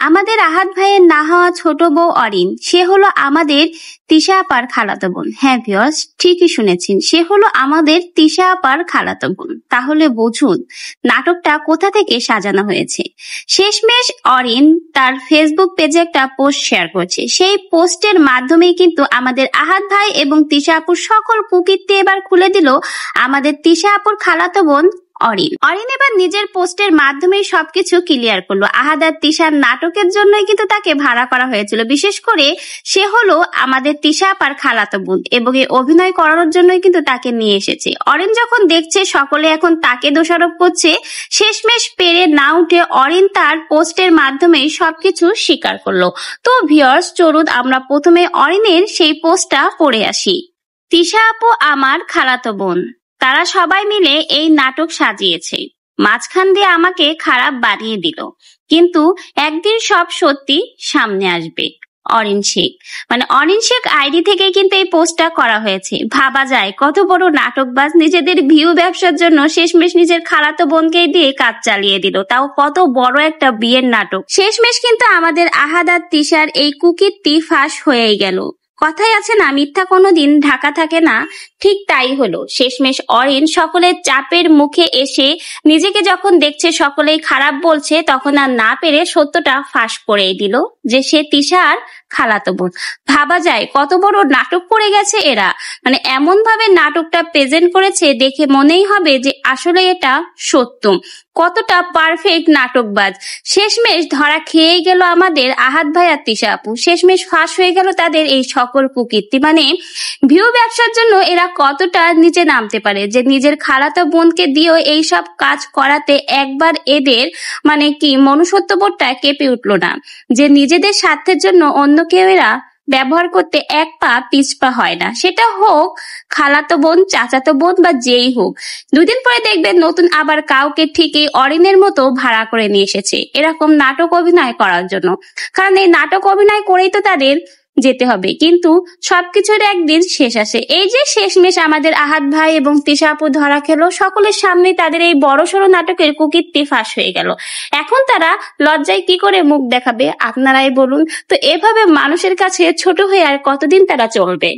আমাদের আহাদ ভাইয়ের না হওয়া ছোট বউ অরিন, সে হলো আমাদের তিশা আপার খালাতো বোন। হ্যাঁ ভিউয়ার্স, ঠিকই শুনেছেন, সে হলো আমাদের তিশা আপার খালাতো বোন। তাহলে বুঝুন নাটকটা কোথা থেকে সাজানো হয়েছে। শেষমেশ অরিন তার ফেসবুক পেজে একটা পোস্ট শেয়ার করছে। সেই পোস্টের মাধ্যমেই কিন্তু আমাদের আহাদ ভাই এবং তিশা আপুর সকল কুকীর্তি এবার খুলে দিল আমাদের তিশা আপুর খালাতো বোন অরিন এবার নিজের পোস্টের মাধ্যমে সবকিছু ক্লিয়ার করলো। আহাদ আর তিশার নাটকের জন্যই কিন্তু তাকে ভাড়া করা হয়েছিল। বিশেষ করে সে হলো আমাদের তিশা আপার খালাতো বোন এবং এই অভিনয় করানোর জন্যই কিন্তু তাকে নিয়ে এসেছে। অরিন যখন দেখছে সকলে এখন তাকে দোষারোপ করছে, শেষমেশ পেরে না উঠে অরিন তার পোস্টের মাধ্যমে সবকিছু স্বীকার করলো। তো ভিউয়ার্স, চলুন আমরা প্রথমে অরিনের সেই পোস্টটা পড়ে আসি। তিশা আপু আমার খালাতো বোন, তারা সবাই মিলে এই নাটক সাজিয়েছে, মাঝখান দিয়ে আমাকে খারাপ বানিয়ে দিল, কিন্তু একদিন সব সত্যি সামনে আসবে। অরিন শেখ, মানে অরিন শেখ আইডি থেকে কিন্তু এই পোস্টটা করা হয়েছে। ভাবা যায় কত বড় নাটকবাজ, নিজেদের ভিউ ব্যবসার জন্য শেষমেশ নিজের খালাতো বোনকেই দিয়ে কাজ চালিয়ে দিল, তাও কত বড় একটা বিয়ের নাটক। শেষমেশ কিন্তু আমাদের আহাদ আর তিশার এই কুকীর্তি ফাঁস হয়েই গেল। কথাই আছে না, মিথ্যা কোনোদিন ঢাকা থাকে না, ঠিক তাই হলো। শেষমেশ অরিন সকলের চাপের মুখে এসে নিজেকে যখন দেখছে সকলেই খারাপ বলছে, তখন আর না পেরে সত্যটা ফাঁস করেই দিল যে সে তিশার খালাতো বোন। ভাবা যায় কত বড় নাটক করে গেছে এরা, মানে এমন ভাবে নাটকটা প্রেজেন্ট করেছে দেখে মনেই হবে যে আসলে এটা সত্য। কতটা পারফেক্ট নাটকবাজ। শেষমেশ ধরা খেয়েই গেল আমাদের আহাদ ভাই আর তিশা আপু। শেষমেশ ফাঁস হয়ে গেল তাদের এই সকল কুকীর্তি। মানে ভিউ ব্যবসার জন্য এরা কতটা নিচে নামতে পারে, যে নিজের খালাতো বোনকে দিয়েও এইসব কাজ করাতে একবার এদের মানে কি মনুষ্যত্ববোধটা কেঁপে উঠলো না, যে নিজেদের স্বার্থের জন্য অন্য কেউ এরা ব্যবহার করতে এক পা পিছপা হয় না, সেটা হোক খালাতো বোন, চাচাতো বোন বা যেই হোক। দুদিন পরে দেখবেন নতুন আবার কাউকে ঠিকই অরিনের মতো ভাড়া করে নিয়ে এসেছে এরকম নাটক অভিনয় করার জন্য। কারণ এই নাটক অভিনয় করেই তো তাদের যেতে হবে, কিন্তু সবকিছুর একদিন শেষ আসে। এই যে শেষমেশ আমাদের আহাদ ভাই এবং তিশা আপু ধরা খেলো, সকলের সামনে তাদের এই বড়সড় নাটকের কুকীর্তি ফাঁস হয়ে গেল। এখন তারা লজ্জায় কি করে মুখ দেখাবে আপনারাই বলুন। তো এভাবে মানুষের কাছে ছোট হয়ে আর কতদিন তারা চলবে?